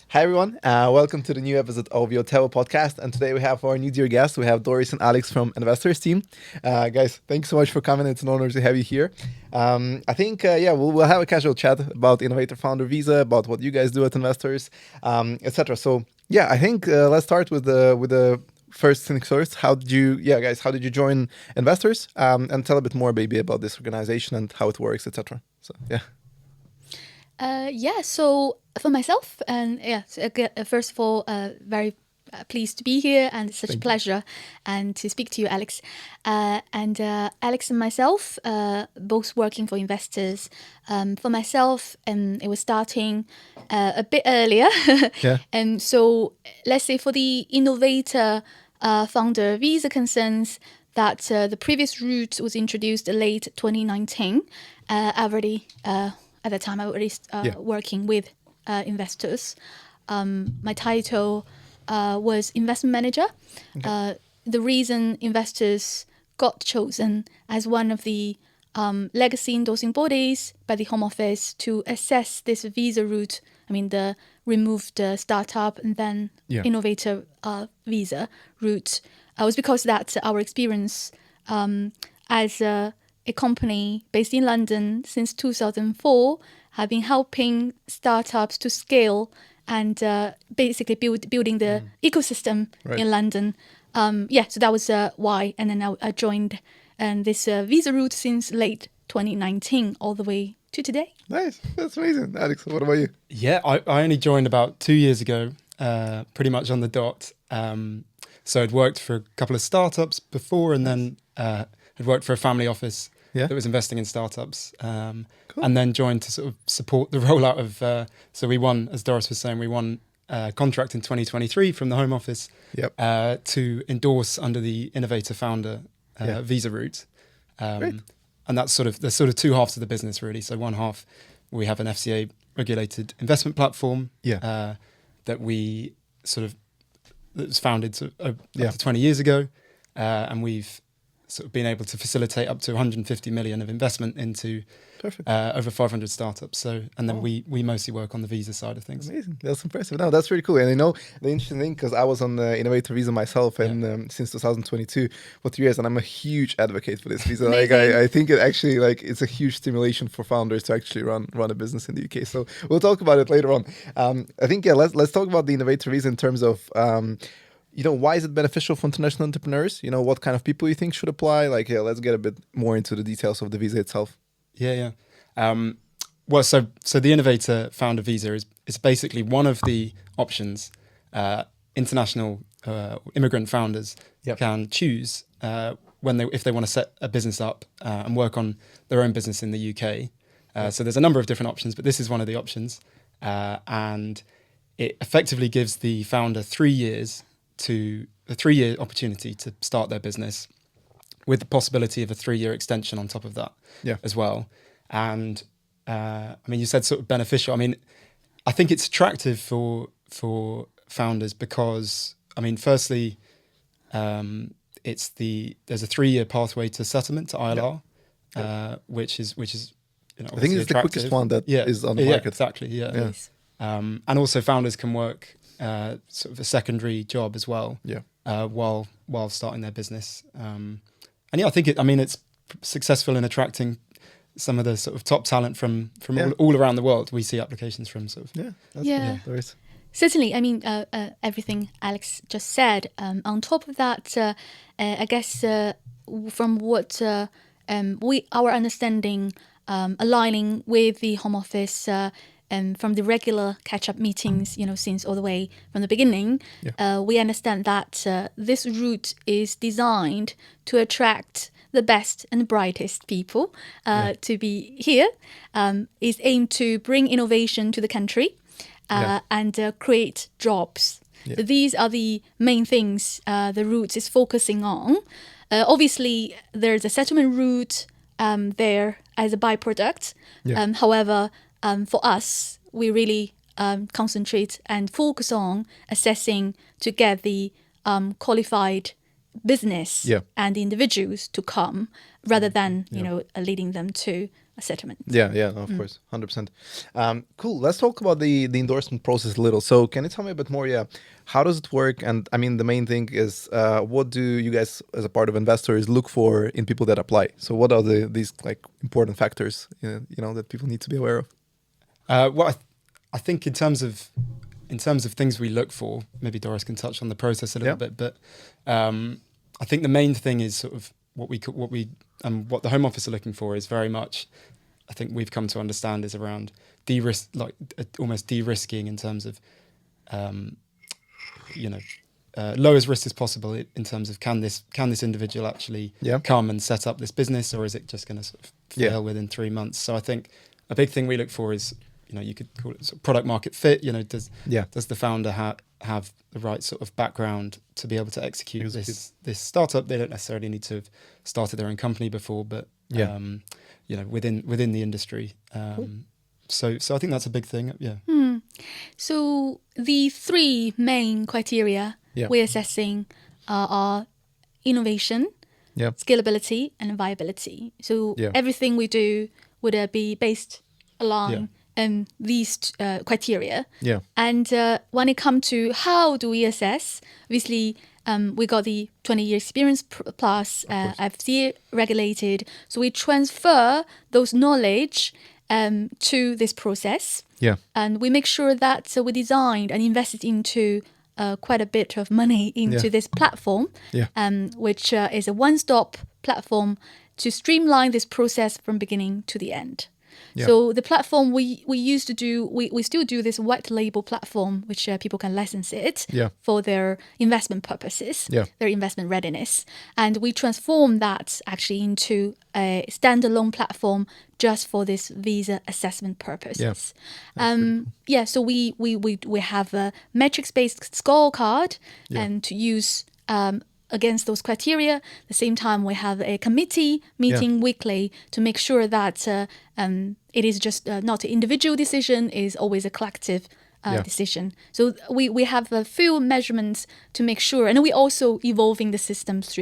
Hi everyone, welcome to the new episode of Yotewo podcast. And today we have our new dear guests. We have Doris and Alex from Envestors team. Guys, thanks so much for coming. It's an honor to have you here. I think we'll have a casual chat about Innovator Founder Visa, about what you guys do at Envestors, etc. So yeah, I think let's start with the first things first. How did you join Envestors? And tell a bit more maybe about this organization and how it works, etc. So yeah. So for myself, first of all, very pleased to be here, and it's such a pleasure and to speak to you, Alex. Alex and myself, both working for Investors. For myself, it was starting a bit earlier. Yeah. And so let's say for the Innovator Founder Visa concerns, that the previous route was introduced late 2019. At the time, I was already working with investors. My title was investment manager. Okay. The reason Investors got chosen as one of the legacy endorsing bodies by the Home Office to assess this visa route, the removed startup and then innovator visa route, was because that our experience as a company based in London since 2004 have been helping startups to scale and basically building the ecosystem in London. So that was why. And then I joined this visa route since late 2019 all the way to today. Nice. That's amazing. Alex, what about you? Yeah, I only joined about 2 years ago, pretty much on the dot. So I'd worked for a couple of startups before, and then I'd worked for a family office that was investing in startups, cool. And then joined to sort of support the rollout of, so we won, as Doris was saying, we won a contract in 2023 from the Home Office to endorse under the Innovator Founder Visa route. And that's there's sort of two halves of the business really. So one half, we have an FCA regulated investment platform that we that was founded up to 20 years ago. And we've sort of been able to facilitate up to 150 million of investment into over 500 startups. So, and then we mostly work on the visa side of things. Amazing. That's impressive. No, that's really cool. And I know the interesting thing, because I was on the Innovator Visa myself and since 2022 for 3 years, and I'm a huge advocate for this visa. Like I think it actually it's a huge stimulation for founders to actually run a business in the UK. So we'll talk about it later on. I think let's talk about the Innovator Visa in terms of why is it beneficial for international entrepreneurs? What kind of people you think should apply? Let's get a bit more into the details of the visa itself. So the Innovator Founder Visa is basically one of the options international immigrant founders can choose if they want to set a business up and work on their own business in the UK. So there's a number of different options, but this is one of the options. And it effectively gives the founder 3 years a 3-year opportunity to start their business, with the possibility of a 3-year extension on top of that as well. And you said sort of beneficial. I think it's attractive for founders because, firstly, there's a 3-year pathway to settlement to ILR, which is I think it's the quickest one that is on the market. Yeah, exactly. Yeah. And also founders can work sort of a secondary job as well. While starting their business. I think it's successful in attracting some of the sort of top talent from all around the world. We see applications from sort of there is. Certainly. Everything Alex just said. On top of that, I guess from what our understanding, aligning with the Home Office. From the regular catch-up meetings, since all the way from the beginning, we understand that this route is designed to attract the best and brightest people to be here, is aimed to bring innovation to the country and create jobs. So these are the main things the route is focusing on. Obviously, there's a settlement route there as a byproduct. However, for us, we really concentrate and focus on assessing to get the qualified business and individuals to come, rather than leading them to settlement. Yeah, no, of course, 100%. Cool. Let's talk about the endorsement process a little. So, can you tell me a bit more? Yeah, how does it work? And I mean, the main thing is, what do you guys, as a part of Investors, look for in people that apply? So, what are these like important factors, that people need to be aware of? Well, I think in terms of things we look for, maybe Doris can touch on the process a little bit, but I think the main thing is sort of what the Home Office are looking for is very much, I think we've come to understand, is around de-risk, like almost de-risking in terms of, low as risk as possible in terms of can this individual actually come and set up this business, or is it just going to sort of fail within 3 months? So I think a big thing we look for is, you could call it sort of product market fit. Does the founder have the right sort of background to be able to execute this startup? They don't necessarily need to have started their own company before, but within the industry. So I think that's a big thing. Yeah. So the 3 main criteria we're assessing are innovation, scalability, and viability. So everything we do would be based along these criteria. Yeah. And when it comes to how do we assess, obviously we got the 20-year experience plus FCA regulated. So we transfer those knowledge to this process. Yeah. And we make sure that we designed and invested into quite a bit of money into this platform, which is a one-stop platform to streamline this process from beginning to the end. Yeah. So the platform we used to do, we still do this white label platform, which people can license it for their investment purposes, their investment readiness. And we transform that actually into a standalone platform just for this visa assessment purposes. So we have a metrics-based scorecard and to use against those criteria. At the same time, we have a committee meeting weekly to make sure that it is just not an individual decision, it is always a collective decision. So we have a few measurements to make sure, and we also evolving the systems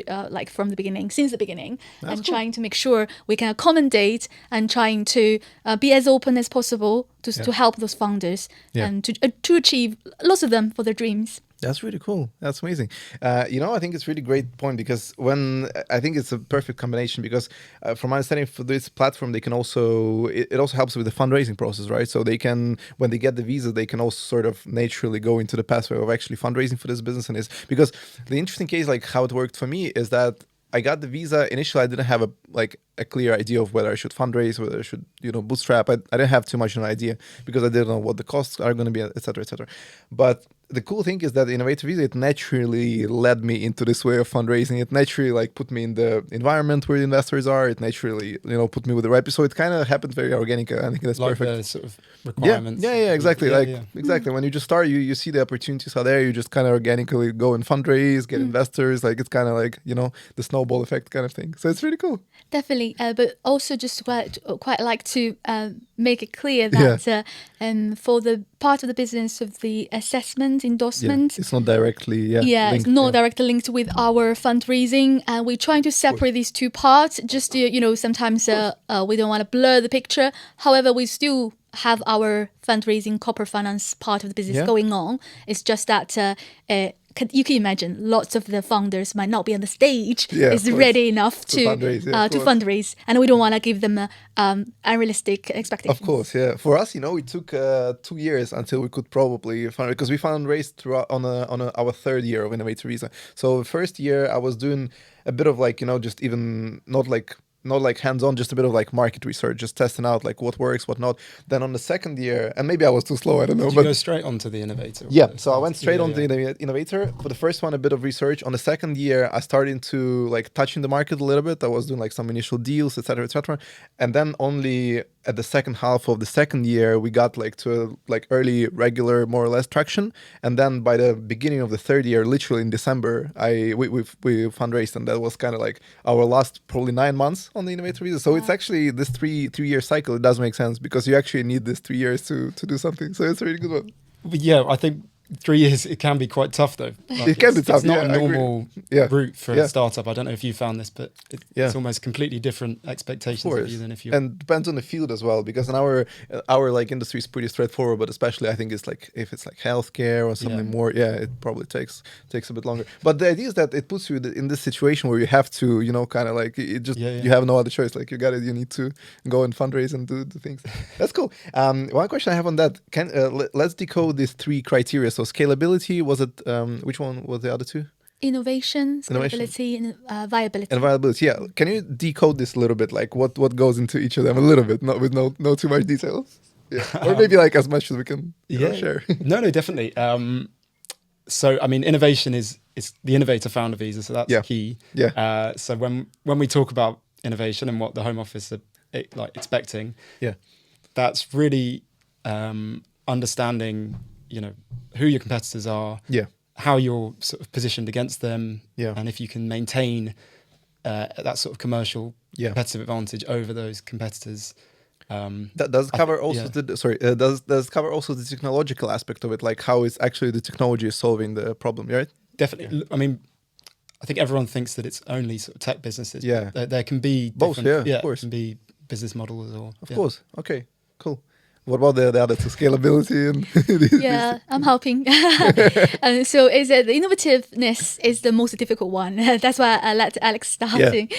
from the beginning, since the beginning, trying to make sure we can accommodate and trying to be as open as possible to help those founders and to achieve lots of them for their dreams. That's really cool. That's amazing. I think it's really great point because I think it's a perfect combination because from my understanding for this platform, they can also, it also helps with the fundraising process, right? So they can, when they get the visa, they can also sort of naturally go into the pathway of actually fundraising for this business. And because the interesting case, like how it worked for me is that I got the visa. Initially, I didn't have a clear idea of whether I should fundraise, whether I should, bootstrap. I didn't have too much of an idea because I didn't know what the costs are going to be, et cetera, et cetera. But the cool thing is that Innovator Visa, it naturally led me into this way of fundraising. It naturally put me in the environment where the investors are. It naturally, put me with the right people. So it kind of happened very organic. I think that's perfect. The sort of requirements. Yeah, exactly. Exactly. When you just start, you see the opportunities are there. You just kind of organically go and fundraise, get investors. It's kind of the snowball effect kind of thing. So it's really cool. Definitely. But also just quite like to make it clear that for the part of the business of the assessment, endorsement, it's not directly linked, it's not directly linked with our fundraising, and we're trying to separate these two parts just to sometimes we don't want to blur the picture. However, we still have our fundraising corporate finance part of the business going on. It's just that you can imagine lots of the founders might not be on the stage is ready enough to fundraise, and we don't want to give them unrealistic expectations. Of course, yeah. For us, it took 2 years until we could probably fund, because we fundraised throughout on our 3rd year of Innovator Visa. So the first year I was doing a bit of just even not like hands-on, just a bit of market research, just testing out what works, what not. Then on the 2nd year, and maybe I was too slow, I don't know. Did you go straight onto the Innovator? Yeah, so I went straight on the Innovator. For the first one, a bit of research. On the 2nd year, I started to touching the market a little bit. I was doing some initial deals, etc., etc. And then only at the second half of the 2nd year, we got to early, regular, more or less traction. And then by the beginning of the 3rd year, literally in December, we fundraised, and that was kind of our last probably 9 months on the Innovator Visa. So it's actually this three-year cycle. It does make sense because you actually need this 3 years to do something. So it's a really good one. Yeah, I think 3 years, it can be quite tough though. Like It can be tough, It's not yeah, a I agree. normal Yeah. route for Yeah. a startup. I don't know if you found this, but Yeah. it's almost completely different expectations of you than if you're... And depends on the field as well, because in our like industry is pretty straightforward, but especially I think it's like if it's like healthcare or something more, it probably takes a bit longer. But the idea is that it puts you in this situation where you have to, you know, kind of like it just you have no other choice. Like you need to go and fundraise and do the things. That's cool. One question I have on that: let's decode these 3 criteria. So scalability, was it? Which one was the other 2? Innovation, scalability, and viability. And viability, yeah. Can you decode this a little bit? Like what goes into each of them a little bit, not with no too much detail? Yeah. Or maybe like as much as we can share. No, definitely. So, I mean, innovation is the Innovator Founder Visa, so that's key. Yeah. So when we talk about innovation and what the Home Office are expecting, that's really understanding, you know, who your competitors are, how you're sort of positioned against them, and if you can maintain that sort of commercial competitive advantage over those competitors. That does cover also does cover also the technological aspect of it, like how is actually the technology is solving the problem, right? Definitely. I mean, I think everyone thinks that it's only sort of tech businesses. Yeah, there can be both. Of course, can be business models or of course. Okay, cool. What about the other 2, scalability and I'm helping. So is the innovativeness is the most difficult one. That's why I let Alex starting,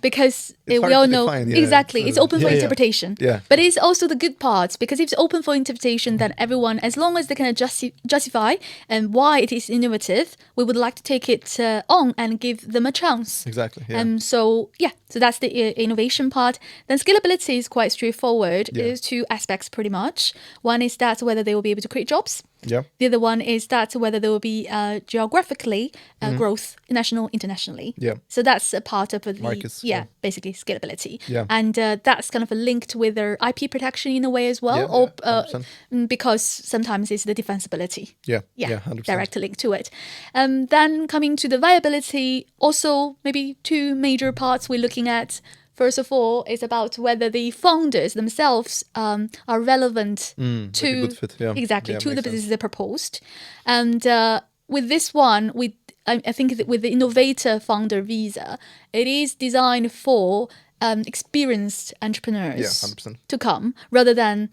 because we all know exactly it's open for interpretation. Yeah. But it's also the good parts, because if it's open for interpretation, then everyone, as long as they can justify and why it is innovative, we would like to take it on and give them a chance. Exactly. Yeah. So that's the innovation part. Then scalability is quite straightforward. There's 2 aspects pretty much. One is that whether they will be able to create jobs. Yeah. The other one is that whether there will be geographically growth, national, internationally. Yeah. So that's a part of the markets. Basically scalability. Yeah. And that's kind of linked with their IP protection in a way as well, because sometimes it's the defensibility. Yeah. 100%. Direct link to it. Then coming to the viability, also maybe 2 major parts we're looking at. First of all, it's about whether the founders themselves are relevant to like a good fit. to the business they proposed. And with this one, I think that with the Innovator Founder Visa, it is designed for experienced entrepreneurs to come, rather than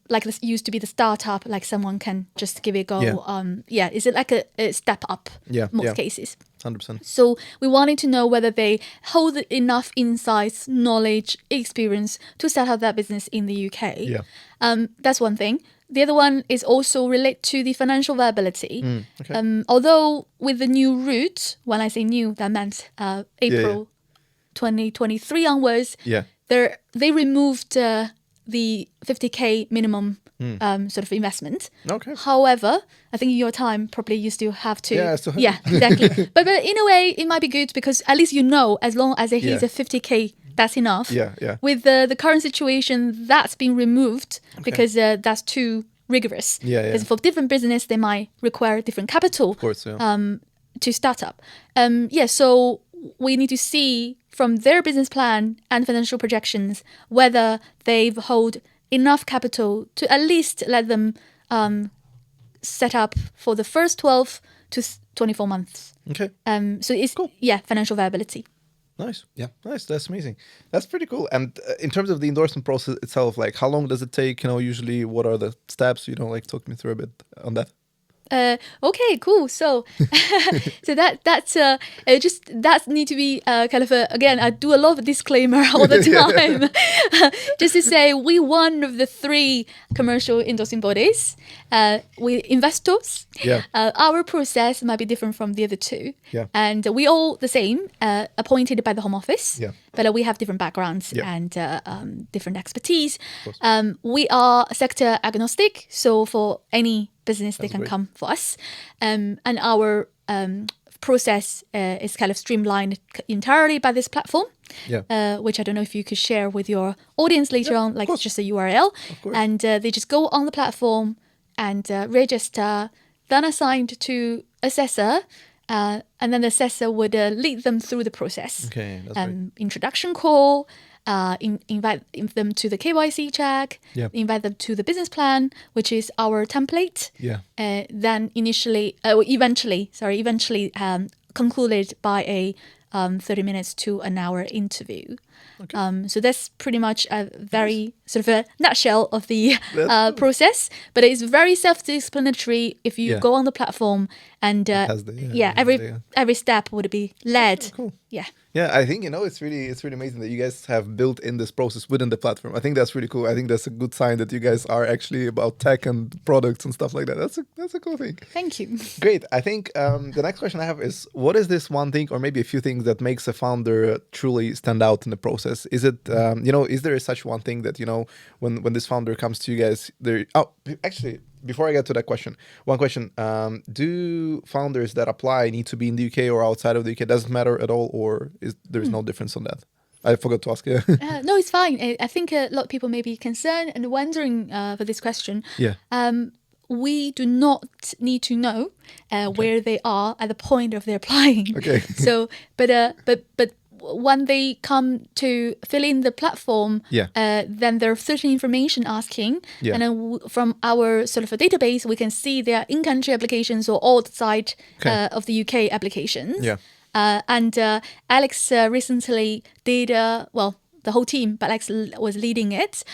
like this used to be the startup, like someone can just give it a go. Is it like a step up? Most cases. 100%. So we wanted to know whether they hold enough insights, knowledge, experience to set up that business in the UK. That's one thing. The other one is also related to the financial viability. Although with the new route, when I say new, that meant April 2023 onwards, they removed the 50k minimum sort of investment. Okay. However, I think in your time probably you still have to. Yeah, exactly. but in a way, it might be good because at least you know, as long as it hits a 50k, that's enough. With the current situation, that's been removed because that's too rigorous. Because for different business, they might require different capital. Of course. To start up. So we need to see from their business plan and financial projections whether they've hold enough capital to at least let them set up for the first 12 to 24 months. Okay. So it's cool. Financial viability. Nice. Yeah. Nice. That's amazing. That's pretty cool. And in terms of the endorsement process itself, like how long does it take? You know, usually what are the steps? You know, like talk me through a bit on that. Okay, cool. So, that need to be kind of again. I do a lot of disclaimer all the time, just to say we one of the 3 commercial endorsing bodies. We Envestors. Our process might be different from the other 2. And we all the same, appointed by the Home Office. But we have different backgrounds and different expertise. We are sector agnostic, so for any business they can come for us, and our process is kind of streamlined entirely by this platform, which I don't know if you could share with your audience later on, like just a URL, and they just go on the platform and register, then assigned to assessor, and then the assessor would lead them through the process. Okay, that's great. Introduction call, invite them to the KYC check, Yeah. invite them to the business plan, which is our template. Yeah. Then eventually concluded by a 30 minutes to an hour interview. Okay. So that's pretty much a very sort of a nutshell of the That's- process, but it's very self-explanatory if you Yeah. go on the platform and has the- every step would be led. Cool. Yeah. Yeah, I think it's really amazing that you guys have built in this process within the platform. I think that's really cool. I think that's a good sign that you guys are actually about tech and products and stuff like that. That's a cool thing. Thank you. Great. I think the next question I have is, what is this one thing or maybe a few things that makes a founder truly stand out in the process? Is it is there such one thing that when this founder comes to you guys, actually, before I get to that question, one question: do founders that apply need to be in the UK or outside of the UK? Doesn't matter at all, or there's no difference on that? I forgot to ask you. No, it's fine. I think a lot of people may be concerned and wondering for this question. Yeah. We do not need to know where they are at the point of their applying. Okay. So, but when they come to fill in the platform, Yeah. then there are certain information asking, Yeah. and then from our sort of a database, we can see their in-country applications or outside Okay. of the UK applications. Yeah. And Alex recently did, the whole team, but Alex was leading it,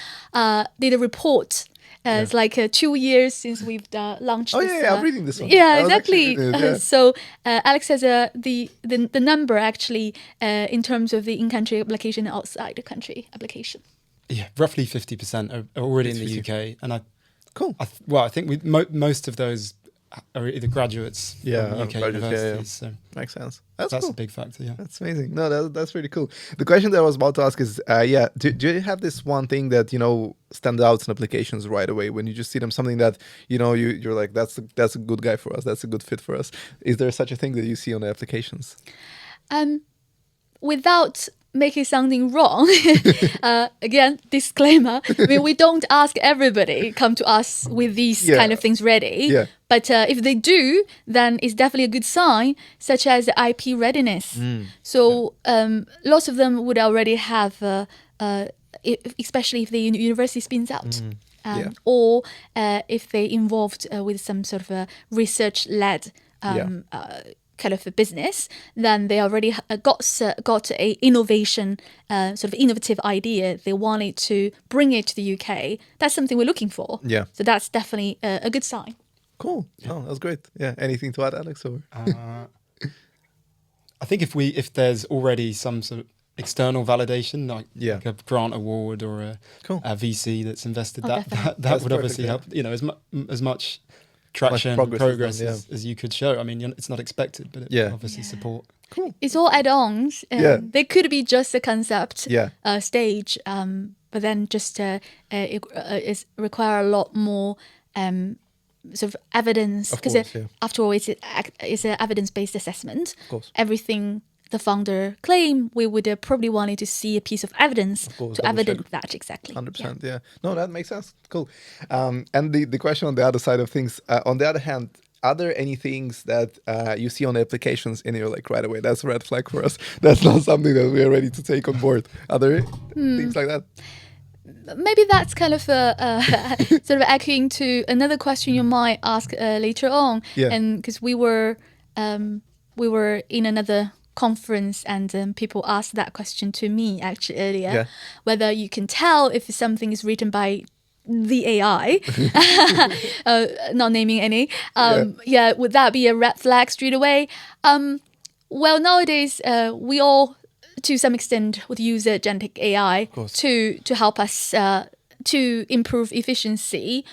did a report. It's like 2 years since we've launched Oh this. yeah, I'm reading this one. Yeah, I was exactly. actually reading it, yeah. So Alex has the number actually in terms of the in-country application and outside the country application. Yeah, roughly 50% are already in the 50. UK, and Cool. I think most of those are either graduates Yeah, from UK graduates, universities. So Makes sense. That's that's cool. a big factor. Yeah. That's amazing. No, that's really cool. The question that I was about to ask is, do you have this one thing that stands out in applications right away when you just see them? Something that you're like, that's a good guy for us. That's a good fit for us. Is there such a thing that you see on the applications? Without making something wrong, again, disclaimer, I mean, we don't ask everybody come to us with these Yeah. kind of things ready. Yeah. But if they do, then it's definitely a good sign, such as IP readiness. So lots of them would already have, especially if the university spins out. Yeah. Or if they involved with some sort of a research-led kind of a business, then they already got a innovation, sort of innovative idea. They wanted to bring it to the UK. That's something we're looking for. Yeah. So that's definitely a good sign. Cool. Oh, that's great. Yeah. Anything to add, Alex? Or I think if there's already some sort of external validation, like a grant award or a VC that's invested, that That's would obviously help. As much traction, progress as you could show. I mean, it's not expected, but it obviously support. Cool. It's all add-ons. They could be just a concept stage, but then just it require a lot more sort of evidence, because after all, it's an evidence-based assessment. Of course. Everything the founder claim, we would probably wanted to see a piece of evidence to evidence that exactly. 100%. Yeah. No, that makes sense. Cool. And the question on the other side of things, on the other hand, are there any things that you see on the applications and you're like, right away, that's a red flag for us. That's not something that we are ready to take on board. Are there things like that? Maybe that's kind of sort of echoing to another question you might ask later on. Yeah. And because we were in another conference and people asked that question to me actually earlier, whether you can tell if something is written by the AI, not naming any. Would that be a red flag straight away? Well, nowadays we all, to some extent, would use agentic AI to help us to improve efficiency.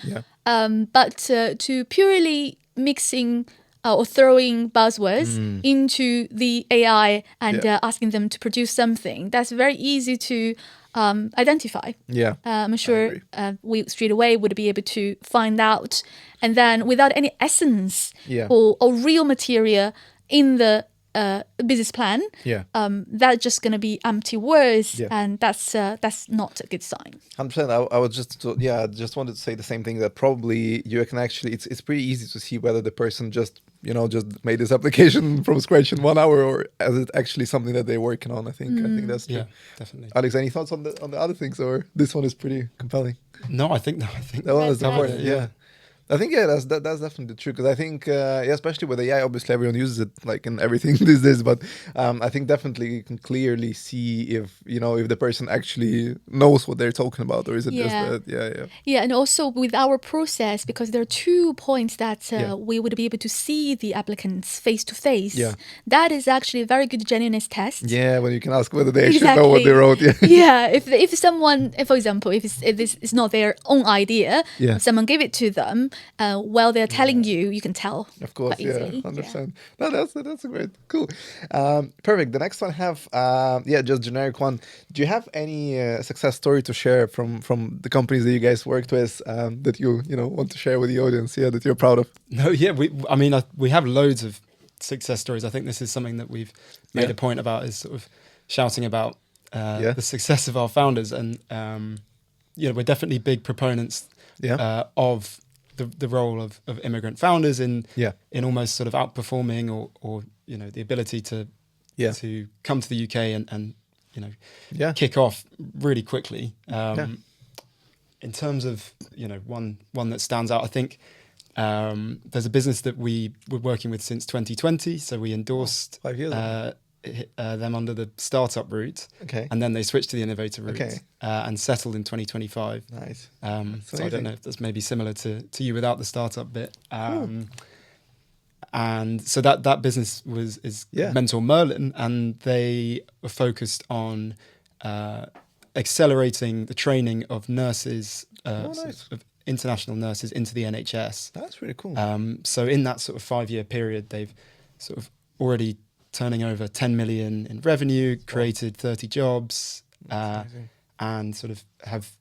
But to purely mixing or throwing buzzwords into the AI and asking them to produce something, that's very easy to identify. I'm sure we straight away would be able to find out. And then without any essence or real material in the business plan, that's just going to be empty words, and that's not a good sign. 100%. I was just wanted to say the same thing, that probably you can actually, it's pretty easy to see whether the person just just made this application from scratch in 1 hour, or is it actually something that they're working on? I think that's true. Yeah, definitely. Alex, any thoughts on the other things, or this one is pretty compelling? No, I think That one is That's important. right. Yeah. I think that's definitely true, because I think especially with AI, obviously everyone uses it like in everything these days. But I think definitely you can clearly see if if the person actually knows what they're talking about, or is it just Yeah. that Yeah, and also with our process, because there are 2 points that we would be able to see the applicants face to face. Yeah. That is actually a very good genuineness test. when you can ask whether they actually know what they wrote. Yeah, if someone, for example, if this is not their own idea, Yeah. if someone gave it to them while they're telling you can tell. Of course, quite easily. 100%. No, that's a great, cool, perfect. The next one I have, just generic one. Do you have any success story to share from the companies that you guys worked with that you want to share with the audience? Yeah, that you're proud of. No, yeah, we have loads of success stories. I think this is something that we've made a point about, is sort of shouting about the success of our founders, and we're definitely big proponents of the role of immigrant founders in almost sort of outperforming or the ability to come to the UK and kick off really quickly. In terms of one that stands out, I think there's a business that we were working with since 2020, so we endorsed 5 years ago. them under the startup route, and then they switched to the innovator route and settled in 2025. Nice. So I don't know if that's maybe similar to you without the startup bit. And so that business is Mentor Merlin, and they were focused on accelerating the training of nurses, nice. of international nurses into the NHS. That's really cool. So in that sort of 5-year period, they've sort of already turning over 10 million in revenue, created 30 jobs, and sort of have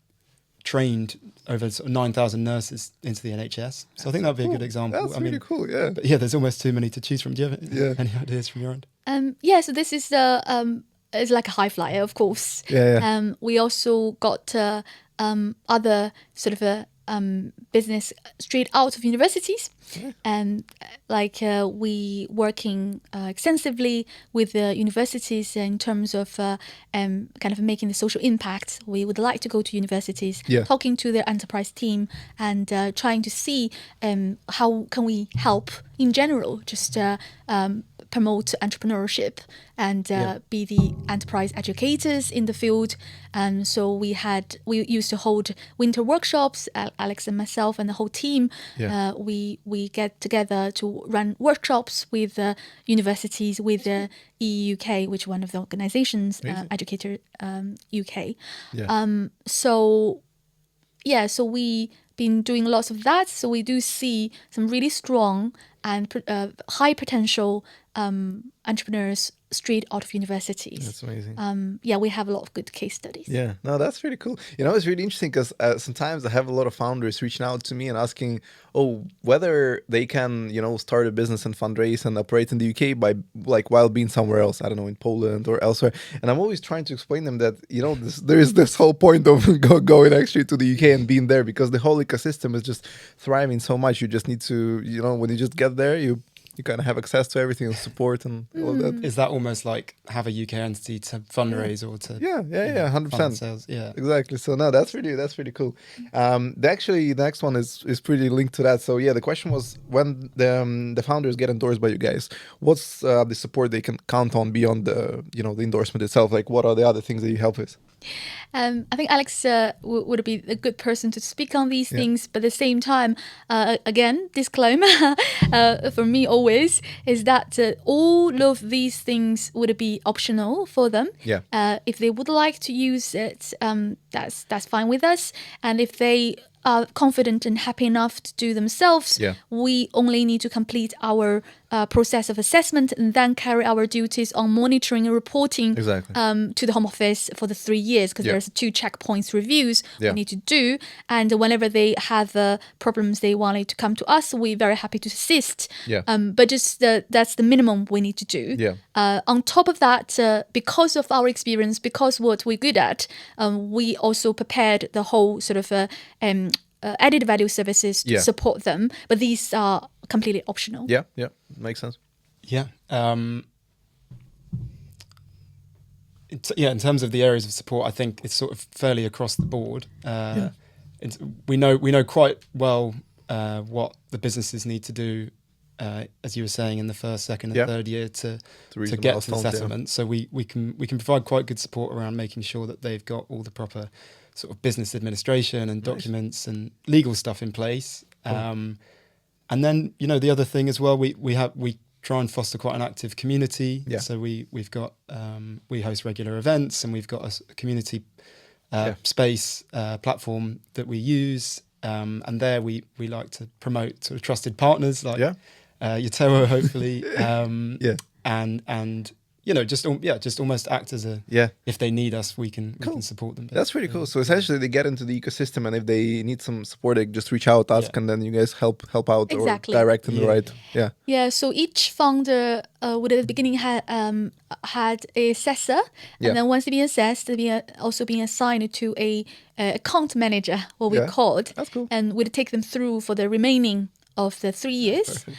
trained over sort of 9,000 nurses into the NHS. So I think that'd be a good example. That's really cool, yeah. But yeah, there's almost too many to choose from. Do you have any ideas from your end? So this is it's like a high flyer, of course. We also got other sort of business straight out of universities, and we working extensively with the universities in terms of kind of making the social impact. We would like to go to universities, talking to their enterprise team, and trying to see how can we help in general, just promote entrepreneurship and be the enterprise educators in the field. So we used to hold winter workshops. Alex and myself and the whole team, we get together to run workshops with universities, with the EUK, which is one of the organizations, Educator UK. So we been doing lots of that. So we do see some really strong and high potential entrepreneurs straight out of universities. That's amazing. We have a lot of good case studies. Yeah, no, that's really cool. It's really interesting because sometimes I have a lot of founders reaching out to me and asking, whether they can, start a business and fundraise and operate in the UK by while being somewhere else. I don't know, in Poland or elsewhere. And I'm always trying to explain them that there is this whole point of going actually to the UK and being there, because the whole ecosystem is just thriving so much. You just need to, when you just get there, you kind of have access to everything and support and all of that. Is that almost like have a UK entity to fundraise or to 100%. Sales? Yeah, exactly. So no, that's really cool. The next one is pretty linked to that. So the question was, when the founders get endorsed by you guys, what's the support they can count on beyond the the endorsement itself? Like, what are the other things that you help with? I think Alex would be a good person to speak on these things, but at the same time, again, disclaimer for me always is that all of these things would be optional for them. If they would like to use it, that's fine with us, and if they are confident and happy enough to do themselves, we only need to complete our process of assessment and then carry our duties on monitoring and reporting to the Home Office for the 3 years, because there's 2 checkpoints reviews we need to do, and whenever they have problems they wanted to come to us, we're very happy to assist. But just that's the minimum we need to do. On top of that, because of our experience, because what we're good at, we also prepared the whole sort of added value services to support them, but these are completely optional. makes sense. Yeah. In terms of the areas of support, I think it's sort of fairly across the board. We know quite well what the businesses need to do, as you were saying, in the first, second, and third year to get to the settlement. So we can provide quite good support around making sure that they've got all the proper sort of business administration and documents and legal stuff in place. And then the other thing as well, we try and foster quite an active community. So we've got we host regular events, and we've got a community space platform that we use, and there we like to promote sort of trusted partners like Yotewo, hopefully, and just almost act as a if they need us, we can support them. That's pretty cool. So essentially, they get into the ecosystem, and if they need some support, they just reach out, ask, and then you guys help out or direct in the right. So each founder would at the beginning had a assessor, and then once they've been assessed, they've been also being assigned to a account manager, what we called. That's cool. And we'd take them through for the remaining of the 3 years. Perfect.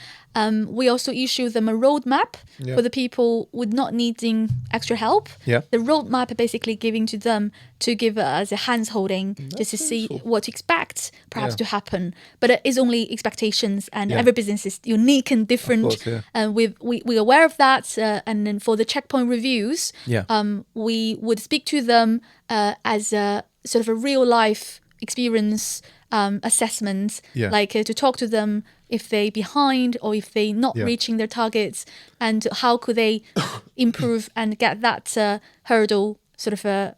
We also issue them a roadmap for the people with not needing extra help. The roadmap basically giving to them to give us a hands holding just to see what to expect perhaps to happen. But it is only expectations, and every business is unique and different. Of course, and we're aware of that. And then for the checkpoint reviews, we would speak to them as a sort of a real life experience assessment, like to talk to them if they're behind or if they're not reaching their targets, and how could they improve and get that hurdle sort of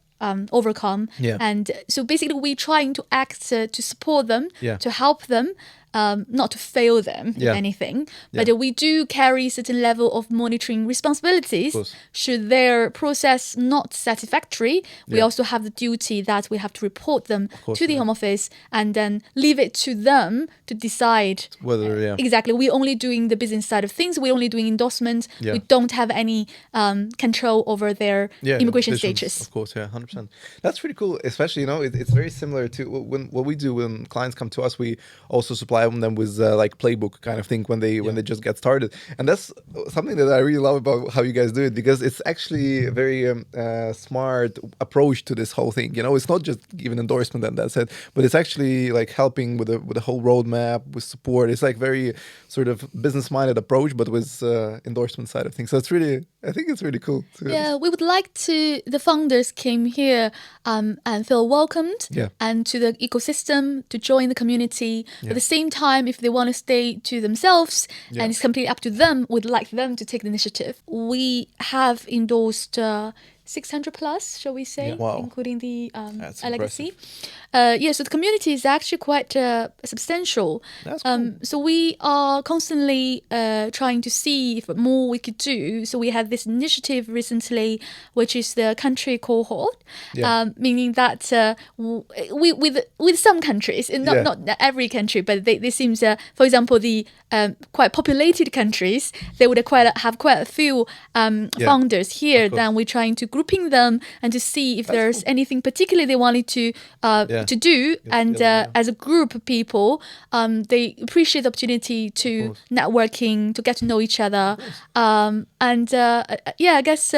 overcome. And so basically we're trying to act to support them, to help them, not to fail them in anything, but we do carry certain level of monitoring responsibilities. Should their process not satisfactory, we also have the duty that we have to report them to the Home Office, and then leave it to them to decide whether exactly. We're only doing the business side of things. We're only doing endorsement. We don't have any control over their immigration status. Of course, 100%. That's pretty cool. Especially, it's very similar to what we do when clients come to us. We also supply them with like playbook kind of thing when they just get started, and that's something that I really love about how you guys do it, because it's actually a very smart approach to this whole thing. It's not just giving endorsement and that's it, but it's actually like helping with the whole roadmap, with support. It's like very sort of business minded approach, but with endorsement side of things. So I think it's really cool. We would like the founders came here and feel welcomed and to the ecosystem, to join the community. At the same time, if they want to stay to themselves and it's completely up to them, we'd like them to take the initiative. We have endorsed 600 plus, shall we say, including the legacy. So the community is actually quite substantial. That's cool. So we are constantly trying to see if more we could do. So we had this initiative recently, which is the country cohort, meaning that we with some countries, not every country, but they seem, for example, the quite populated countries, they would have quite a few founders here. Then we're trying to grouping them and to see if there's anything particularly they wanted to do. And as a group of people, they appreciate the opportunity to networking, to get to know each other. I guess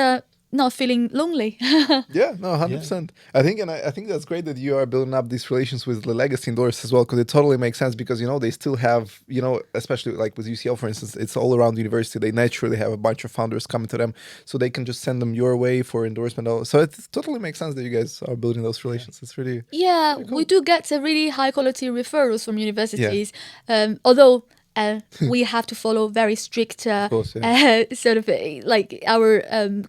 not feeling lonely. 100%. I think that's great that you are building up these relations with the legacy endorsers as well, because it totally makes sense, because they still have, especially like with UCL, for instance, it's all around the university. They naturally have a bunch of founders coming to them, so they can just send them your way for endorsement. So it totally makes sense that you guys are building those relations. It's really cool. We do get a really high quality referrals from universities, although we have to follow very strict sort of like our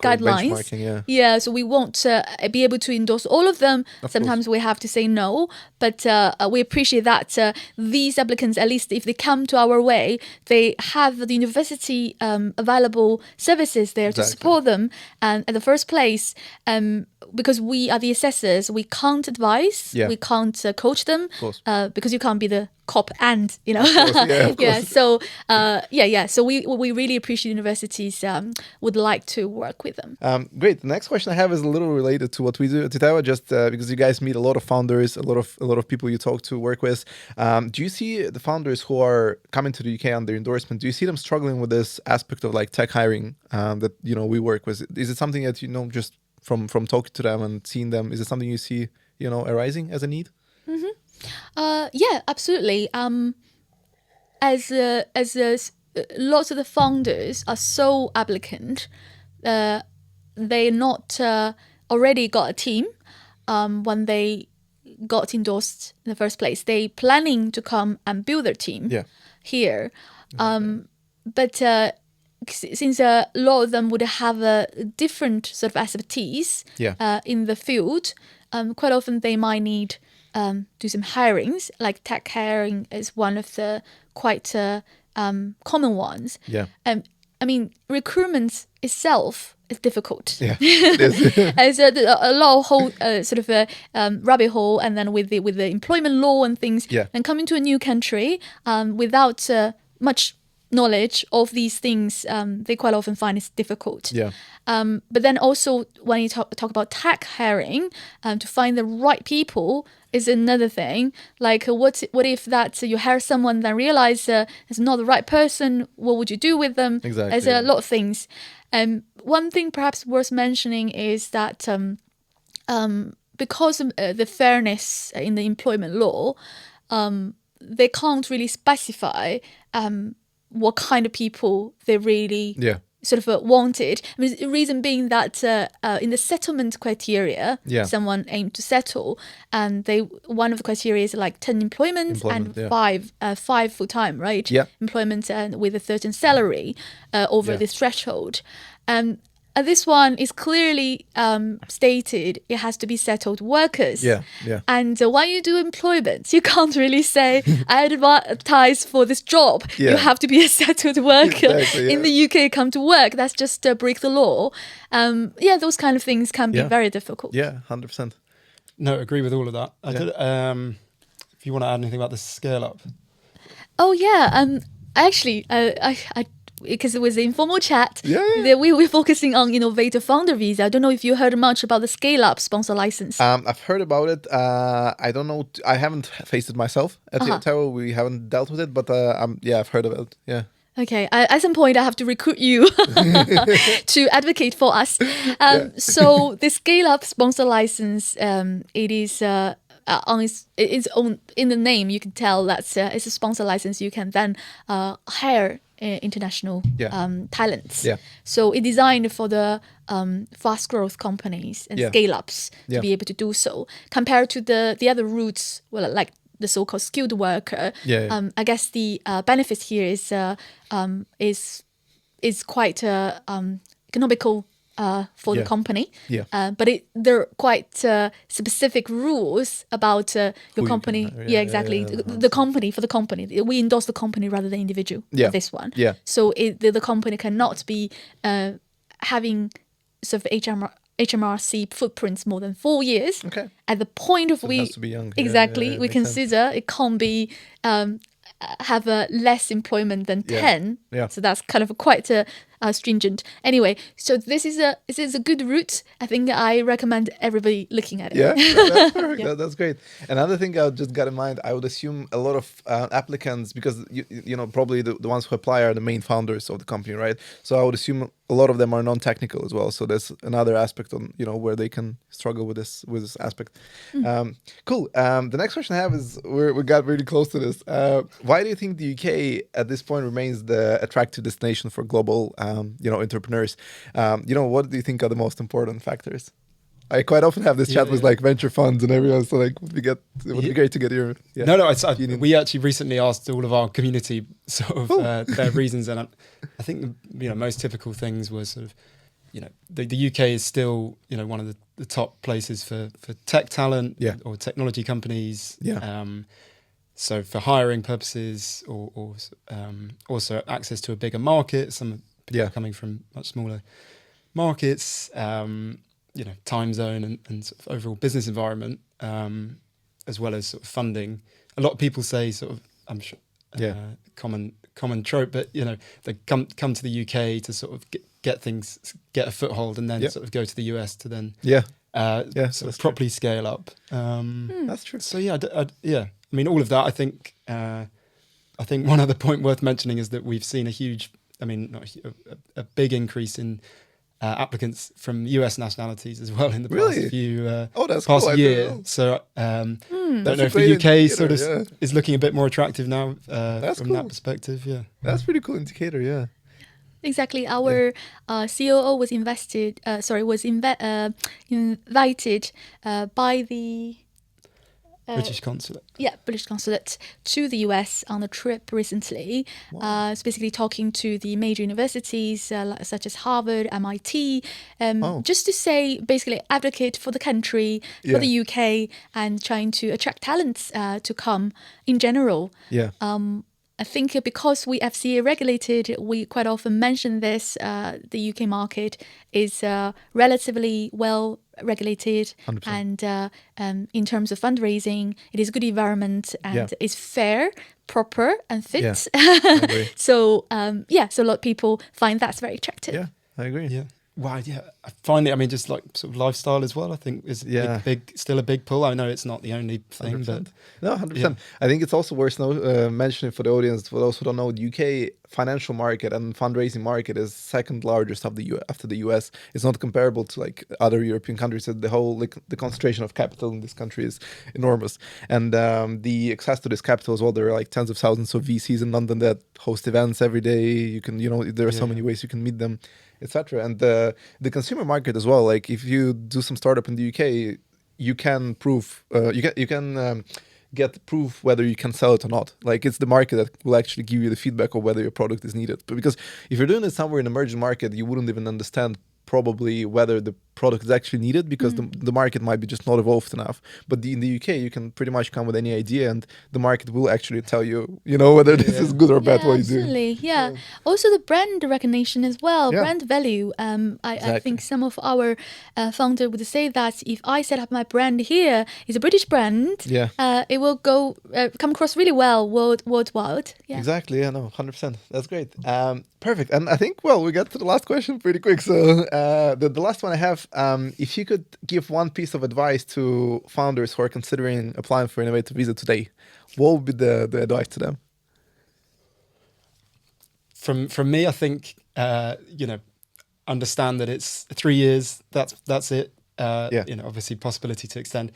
guidelines. So we won't be able to endorse all of them. Sometimes we have to say no, but we appreciate that these applicants, at least if they come to our way, they have the university available services there to support them. And at the first place, because we are the assessors, we can't advise, we can't coach them, because you can't be the cop and, you know. Of course. So so we really appreciate universities, would like to work with them. Great. The next question I have is a little related to what we do at Yotewo, just because you guys meet a lot of founders, a lot of people you talk to, work with. Do you see the founders who are coming to the UK under endorsement? Do you see them struggling with this aspect of like tech hiring that we work with? Is it something that just from talking to them and seeing them? Is it something you see arising as a need? Yeah, absolutely. As lots of the founders are so applicant, they not already got a team when they got endorsed in the first place. They planning to come and build their team here. But since a lot of them would have a different sort of expertise in the field, quite often they might need do some hirings, like tech hiring is one of the quite common ones. I mean, recruitment itself is difficult. Yeah, it is. There's a lot of whole sort of a rabbit hole, and then with the employment law and things, and coming to a new country without much knowledge of these things, they quite often find it's difficult. But then also when you talk about tech hiring, to find the right people is another thing. Like what if that you hire someone then realize it's not the right person? What would you do with them? Exactly. There's a lot of things. One thing perhaps worth mentioning is that because of the fairness in the employment law, they can't really specify what kind of people they really sort of wanted. I mean, the reason being that in the settlement criteria, someone aimed to settle, and one of the criteria is like 10 employments and five full time, right? Employment and with a certain salary over this threshold. This one is clearly stated it has to be settled workers. And when you do employment, you can't really say, I advertise for this job. You have to be a settled worker in the UK, come to work. That's just break the law. Those kind of things can be very difficult. 100%. No, agree with all of that. I did, if you want to add anything about the scale up. Oh, yeah. Actually, I because it was an informal chat, we were focusing on Innovator Founder Visa. I don't know if you heard much about the scale-up sponsor license. I've heard about it. I don't know. I haven't faced it myself at Yotewo. We haven't dealt with it, but I've heard of it. Yeah. Okay. At some point, I have to recruit you to advocate for us. So the scale-up sponsor license, it is on its own. In the name, you can tell that it's a sponsor license. You can then hire international talents. So it's designed for the fast growth companies and scale ups to be able to do so. Compared to the other routes, well, like the so-called skilled worker, I guess the benefit here is quite economical for the company. But there are quite specific rules about your company. Exactly. The company, for the company. We endorse the company rather than individual for this one. So the company cannot be having sort of HMRC footprints more than 4 years. At the point of so it has to be young. Exactly. We consider it can't be have a less employment than 10. So that's kind of quite stringent. Anyway, so this is a good route. I think I recommend everybody looking at it. That's perfect. That's great. Another thing I just got in mind, I would assume a lot of applicants, because you know probably the ones who apply are the main founders of the company, right? So I would assume a lot of them are non-technical as well. So there's another aspect on where they can struggle with this aspect. Cool. The next question I have is we got really close to this. Why do you think the UK at this point remains the attractive destination for global entrepreneurs? What do you think are the most important factors? I quite often have this chat with like venture funds and everyone, so like it would be great to get your we actually recently asked all of our community sort of their reasons, and I think the most typical things was sort of the UK is still one of the top places for tech talent or technology companies. So for hiring purposes or also access to a bigger market, some people are coming from much smaller markets, time zone and sort of overall business environment, as well as sort of funding. A lot of people say sort of I'm sure Yeah. common trope, but they come to the UK to sort of get a foothold, and then sort of go to the US to then sort of properly scale up. That's true. So I mean, all of that. I think one other point worth mentioning is that we've seen a big increase in applicants from US nationalities as well in the past year. So don't know if the UK sort of is looking a bit more attractive now from that perspective. Yeah, that's pretty cool indicator. Yeah. Exactly. Our COO was invited by the British consulate. Yeah, British consulate to the US on a trip recently. Wow. Basically talking to the major universities such as Harvard, MIT, just to say, basically advocate for the country, for the UK, and trying to attract talents to come in general. Yeah. I think because we FCA regulated, we quite often mention this. The UK market is relatively well regulated, 100%. and in terms of fundraising, it is a good environment and is fair, proper, and fit. Yeah, I agree. So so a lot of people find that's very attractive. Yeah, I agree. Yeah. Well, yeah. Finally, I mean, just like sort of lifestyle as well, I think is still a big pull. I know it's not the only thing, 100%. but no, 100%. I think it's also worth mentioning for the audience, for those who don't know, the UK financial market and fundraising market is second largest after the US. It's not comparable to like other European countries. The whole the concentration of capital in this country is enormous, and the access to this capital as well. There are like tens of thousands of VCs in London that host events every day. You can, there are so many ways you can meet them, etc. And the consumer market as well. Like if you do some startup in the UK, you can prove you can get proof whether you can sell it or not. Like it's the market that will actually give you the feedback of whether your product is needed. But because if you're doing it somewhere in an emerging market, you wouldn't even understand probably whether the product is actually needed, because the market might be just not evolved enough. But in the UK, you can pretty much come with any idea, and the market will actually tell you, whether this is good or bad what you're doing. Absolutely, yeah. Also the brand recognition as well, brand value. I think some of our founder would say that if I set up my brand here, it's a British brand, it will come across really well worldwide. Yeah. Exactly, 100%. That's great. Perfect. And I think, we got to the last question pretty quick. So the last one I have, if you could give one piece of advice to founders who are considering applying for Innovator Visa today, what would be the advice to them? From me, I think, understand that it's 3 years. That's it. Obviously possibility to extend.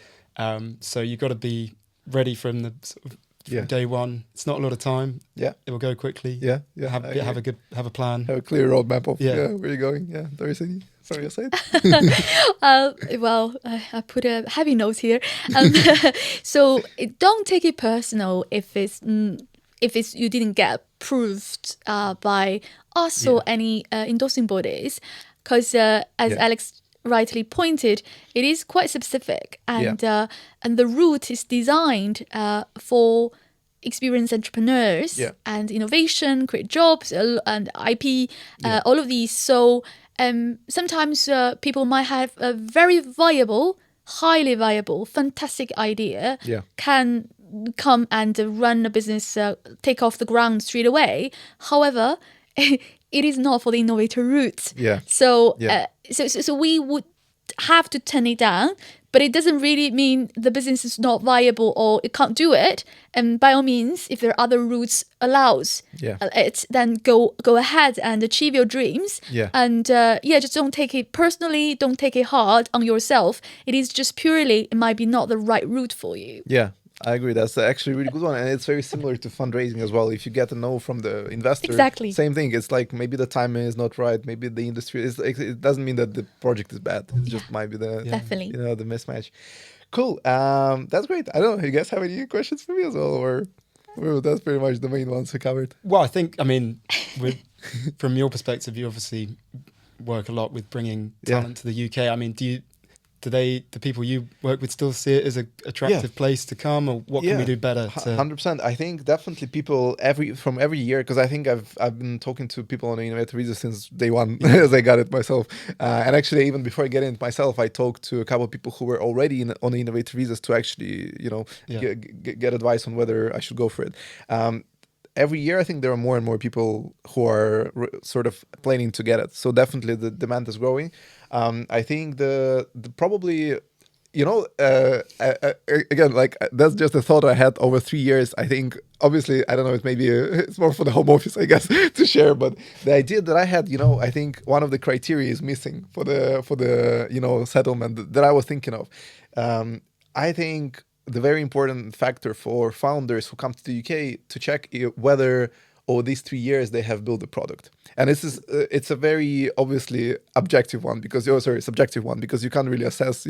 So you've got to be ready from the sort of from day one. It's not a lot of time. Yeah, it will go quickly. Yeah. Have a plan. Have a clear roadmap of where you're going. Yeah, Doris, sorry, I said. I put a heavy note here. So don't take it personal if it's you didn't get approved by us or any endorsing bodies, because as Alex rightly pointed, it is quite specific, and the route is designed for experienced entrepreneurs and innovation, create jobs and IP, all of these. So sometimes people might have a very viable, highly viable, fantastic idea, can come and run a business, take off the ground straight away. However, it is not for the innovator route. So we would have to turn it down, but it doesn't really mean the business is not viable or it can't do it. And by all means, if there are other routes allows it, then go ahead and achieve your dreams. And just don't take it personally. Don't take it hard on yourself. It is just purely, it might be not the right route for you. I agree. That's actually a really good one. And it's very similar to fundraising as well. If you get a no from the investor, same thing. It's like maybe the timing is not right. Maybe the industry is like, it doesn't mean that the project is bad. It just might be the mismatch. Cool. That's great. I don't know. You guys have any questions for me as well? Or that's pretty much the main ones we covered. Well, I think, from your perspective, you obviously work a lot with bringing talent to the UK. I mean, do you do people you work with still see it as an attractive place to come, or what can we do better? 100%. I think definitely people every year, because I think I've been talking to people on the Innovator Visa since day one, as I got it myself. And actually, even before getting it myself, I talked to a couple of people who were already on the Innovator Visas to actually, get advice on whether I should go for it. Every year, I think there are more and more people who are sort of planning to get it. So definitely the demand is growing. I think the probably, again, like that's just a thought I had over 3 years. I think, obviously, I don't know, it's more for the home office, I guess, to share. But the idea that I had, I think one of the criteria is missing for the settlement that I was thinking of. I think the very important factor for founders who come to the UK to check whether over these 3 years they have built a product. And this is it's a very obviously subjective one because you can't really assess,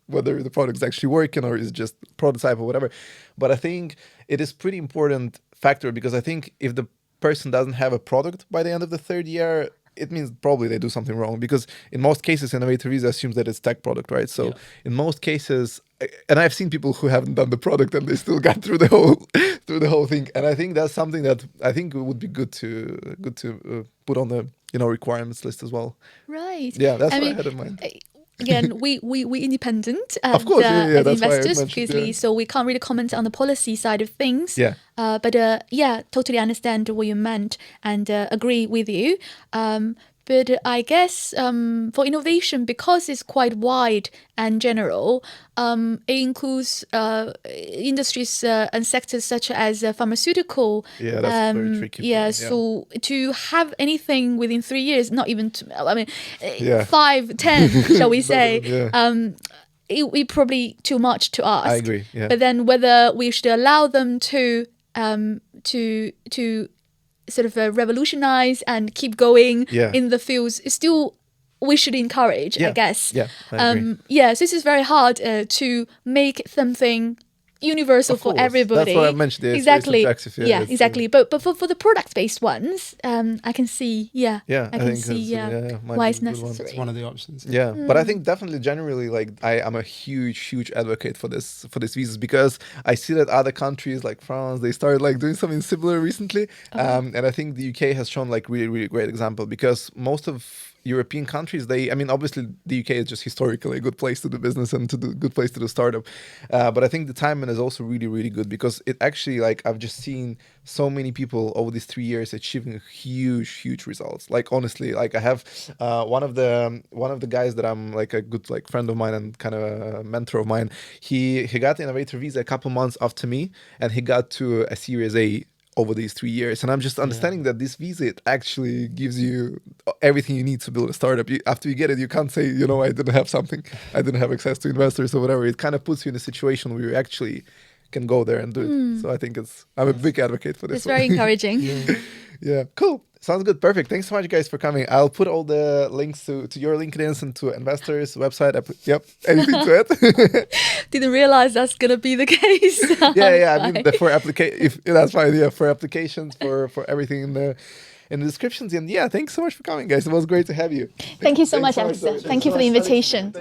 whether the product is actually working or is just prototype or whatever. But I think it is pretty important factor, because I think if the person doesn't have a product by the end of the third year, it means probably they do something wrong, because in most cases, Innovator Visa assumes that it's tech product, right? So in most cases, and I've seen people who haven't done the product and they still got through the whole thing. And I think that's something that I think would be good to put on the requirements list as well. Right. Yeah, that's what I had in mind. Again, we independent of course, as that's investors, why I obviously, so we can't really comment on the policy side of things. Yeah. But totally understand what you meant and agree with you. But I guess for innovation, because it's quite wide and general, it includes industries and sectors such as pharmaceutical. Yeah, that's very tricky. So to have anything within 3 years, not even, 5, 10, shall we say, it would probably too much to ask. I agree. Yeah. But then whether we should allow them to sort of revolutionize and keep going in the fields, still we should encourage, I guess. Yeah, I agree. So this is very hard to make something universal for everybody. That's what I mentioned. Exactly. It's exactly. But for the product-based ones, I can see. I can see why it's necessary. It's one of the options. Yeah, but I think definitely generally, like I'm a huge advocate for this visas, because I see that other countries like France, they started like doing something similar recently, and I think the UK has shown like really great example, because most of European countries, obviously the UK is just historically a good place to do business and good place to do startup. But I think the timing is also really good, because it actually, like, I've just seen so many people over these 3 years achieving huge results. Like, honestly, like I have one of the guys that I'm like a good like friend of mine and kind of a mentor of mine. He got the Innovator Visa a couple months after me, and he got to a Series A over these 3 years. And I'm just understanding that this visa, it actually gives you everything you need to build a startup. After you get it, you can't say, I didn't have something, I didn't have access to investors or whatever. It kind of puts you in a situation where you actually can go there and do it. So I think I'm a big advocate for this. It's very encouraging. Yeah, cool. Sounds good. Perfect. Thanks so much, guys, for coming. I'll put all the links to your LinkedIn and to Envestors website. Anything to it? Didn't realize that's gonna be the case. I mean, for that's fine. Yeah, for applications, for everything in the descriptions. And thanks so much for coming, guys. It was great to have you. Thank you so much, Alistair. Thank you for the invitation.